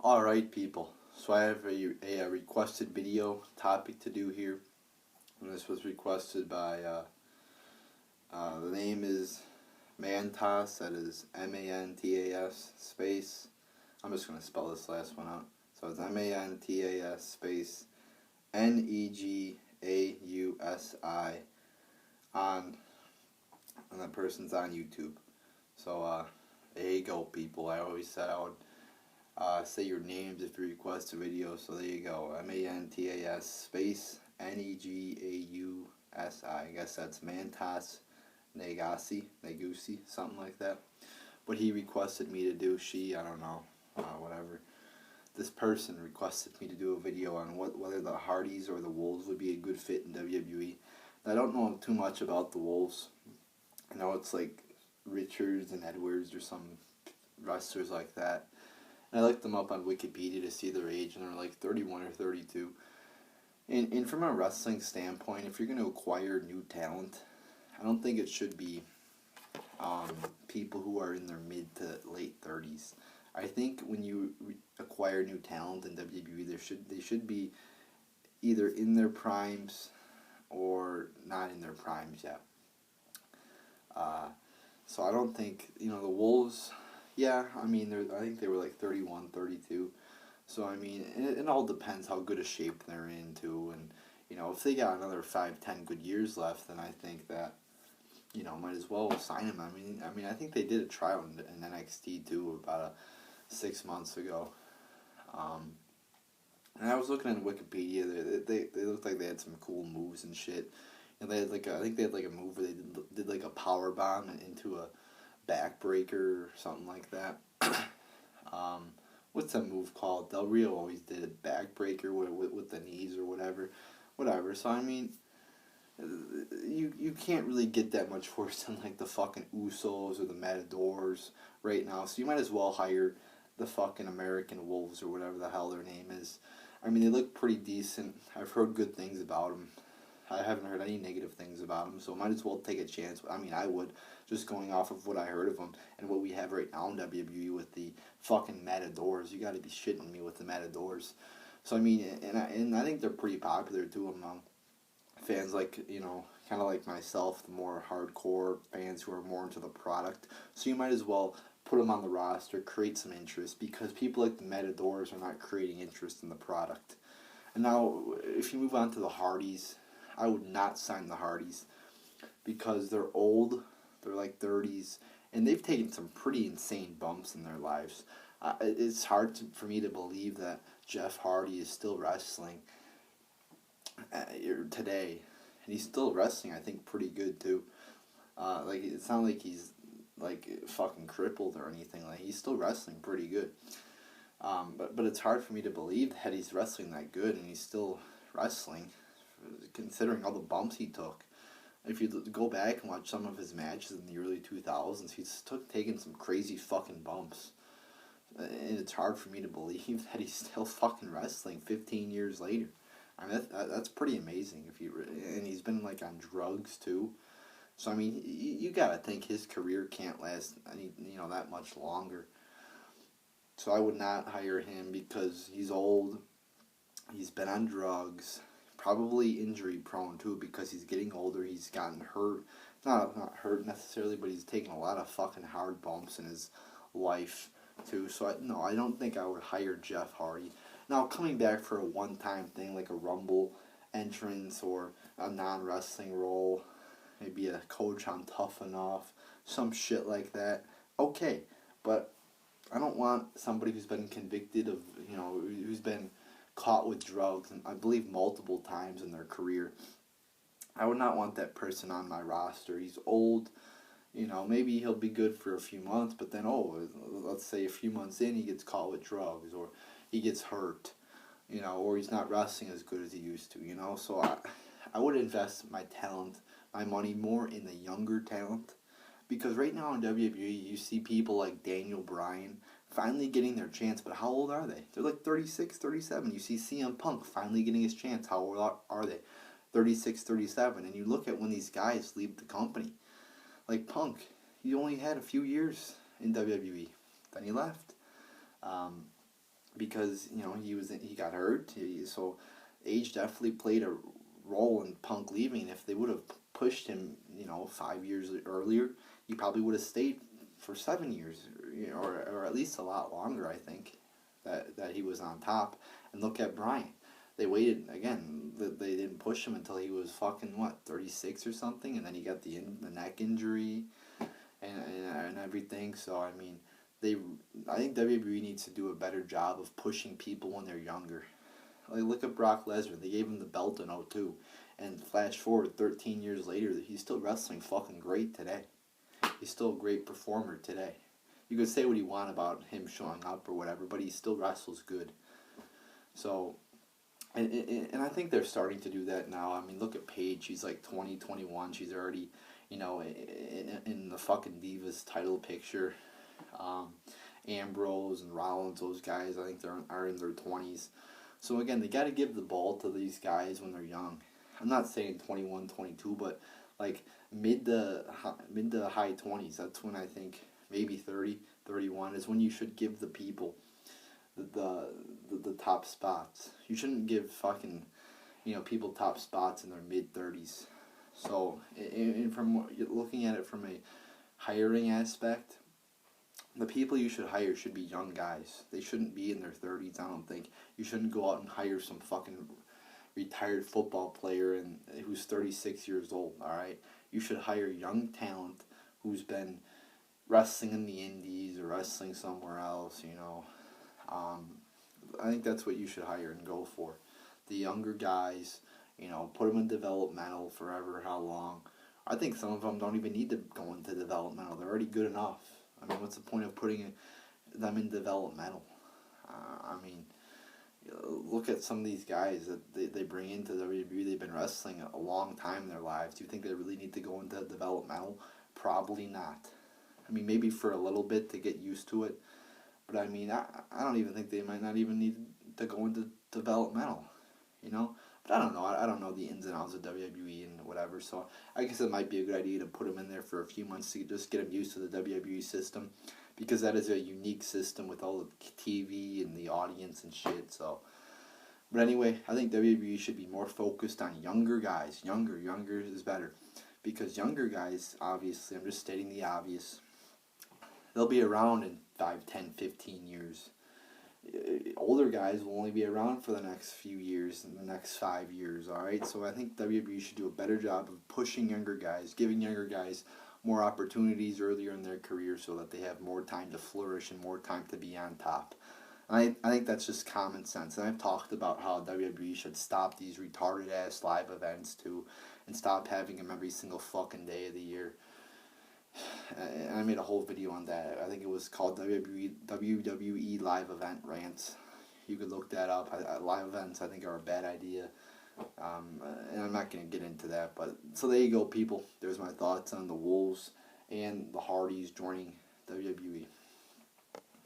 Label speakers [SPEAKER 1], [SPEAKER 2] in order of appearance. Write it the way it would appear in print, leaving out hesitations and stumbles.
[SPEAKER 1] Alright, people, so I have a requested video topic to do here, and this was requested by, the name is Mantas, that is M-A-N-T-A-S space, I'm just going to spell this last one out, so it's M-A-N-T-A-S space N-E-G-A-U-S-I on, and the person's on YouTube. So, there you go, people. I always said I would say your names if you request a video, so there you go. M-A-N-T-A-S space N-E-G-A-U-S-I. I guess that's Mantas Negusi, something like that. But he requested me to do, I don't know, whatever. This person requested me to do a video on whether the Hardys or the Wolves would be a good fit in WWE. I don't know too much about the Wolves. I know it's like Richards and Edwards or some wrestlers like that. And I looked them up on Wikipedia to see their age, and they're like 31 or 32. And from a wrestling standpoint, if you're going to acquire new talent, I don't think it should be people who are in their mid to late 30s. I think when you acquire new talent in WWE, they should be either in their primes or not in their primes yet. So I don't think, the Wolves, yeah, I think they were like 31, 32. So, it all depends how good a shape they're in, too. And, if they got another 5-10 good years left, then I think that, might as well sign them. I think they did a trial in NXT, too, about 6 months ago. And I was looking at Wikipedia. They looked like they had some cool moves and shit. And they had I think they had like a move where they did like a power bomb into a backbreaker or something like that. What's that move called? Del Rio always did a backbreaker with the knees or whatever. So you can't really get that much worse than like the fucking Usos or the Matadors right now. So you might as well hire the fucking American Wolves or whatever the hell their name is. They look pretty decent. I've heard good things about them. I haven't heard any negative things about them, so might as well take a chance. I would, just going off of what I heard of them and what we have right now in WWE with the fucking Matadors. You gotta be shitting me with the Matadors. So, and I think they're pretty popular, too, among fans like, kind of like myself, the more hardcore fans who are more into the product. So you might as well put them on the roster, create some interest, because people like the Matadors are not creating interest in the product. And now, if you move on to the Hardys, I would not sign the Hardys because they're old, they're like 30s, and they've taken some pretty insane bumps in their lives. It's hard for me to believe that Jeff Hardy is still wrestling today, and he's still wrestling, I think, pretty good too. It's not like he's like fucking crippled or anything. Like, he's still wrestling pretty good. But it's hard for me to believe that he's wrestling that good and he's still wrestling, considering all the bumps he took. If you go back and watch some of his matches in the early 2000s, he's taken some crazy fucking bumps. And it's hard for me to believe that he's still fucking wrestling 15 years later. That's pretty amazing. And he's been like on drugs too. So you gotta think his career can't last that much longer. So I would not hire him because he's old. He's been on drugs. Probably injury prone too, because he's getting older. He's gotten hurt. Not hurt necessarily, but he's taken a lot of fucking hard bumps in his life too. So I don't think I would hire Jeff Hardy. Now, coming back for a one-time thing like a Rumble entrance or a non-wrestling role, maybe a coach on Tough Enough, some shit like that, okay. But I don't want somebody who's been convicted of, who's been caught with drugs, and I believe multiple times in their career. I would not want that person on my roster. He's old, maybe he'll be good for a few months, but then, let's say a few months in, he gets caught with drugs, or he gets hurt, or he's not wrestling as good as he used to, So I would invest my talent, my money more in the younger talent, because right now in WWE, you see people like Daniel Bryan finally getting their chance, but how old are they? They're like 36, 37. You see CM Punk finally getting his chance. How old are they? 36, 37. And you look at when these guys leave the company. Like Punk, he only had a few years in WWE. Then he left. because he got hurt. So age definitely played a role in Punk leaving. If they would have pushed him, 5 years earlier, he probably would have stayed for 7 years, or at least a lot longer. I think that he was on top. And look at Bryan. They waited again. They didn't push him until he was fucking 36 or something, and then he got the neck injury, and everything. So I mean, I think WWE needs to do a better job of pushing people when they're younger. Like, look at Brock Lesnar. They gave him the belt in '02. And flash forward 13 years later, he's still wrestling fucking great today. He's still a great performer today. You could say what you want about him showing up or whatever, but he still wrestles good. So, and I think they're starting to do that now. I mean, look at Paige. She's like 20, 21. She's already, in the fucking Divas title picture. Ambrose and Rollins, those guys, I think are in their 20s. So again, they got to give the ball to these guys when they're young. I'm not saying 21, 22, but like mid to high 20s. That's when I think maybe 30, 31 is when you should give the people the top spots. You shouldn't give fucking people top spots in their mid 30s. So, and from looking at it from a hiring aspect, the people you should hire should be young guys. They shouldn't be in their 30s, I don't think. You shouldn't go out and hire some fucking retired football player who's 36 years old, all right? You should hire young talent who's been wrestling in the indies or wrestling somewhere else, I think that's what you should hire and go for. The younger guys, put them in developmental forever, how long. I think some of them don't even need to go into developmental. They're already good enough. I mean, what's the point of putting them in developmental? Look at some of these guys that they bring into WWE. They've been wrestling a long time in their lives. Do you think they really need to go into developmental? Probably not. I mean, maybe for a little bit to get used to it. But I mean, I don't even think they might not even need to go into developmental, But I don't know. I don't know the ins and outs of WWE and whatever. So I guess it might be a good idea to put them in there for a few months to just get them used to the WWE system. Because that is a unique system with all the TV and the audience and shit. So, but anyway, I think WWE should be more focused on younger guys. Younger is better. Because younger guys, obviously, I'm just stating the obvious, they'll be around in 5, 10, 15 years. Older guys will only be around for the next few years, in the next 5 years, alright? So I think WWE should do a better job of pushing younger guys, giving younger guys more opportunities earlier in their career so that they have more time to flourish and more time to be on top. I think that's just common sense. And I've talked about how WWE should stop these retarded-ass live events too and stop having them every single fucking day of the year. And I made a whole video on that. I think it was called WWE Live Event Rants. You could look that up. Live events, I think, are a bad idea. And I'm not going to get into that. But so there you go, people. There's my thoughts on the Wolves and the Hardys joining WWE.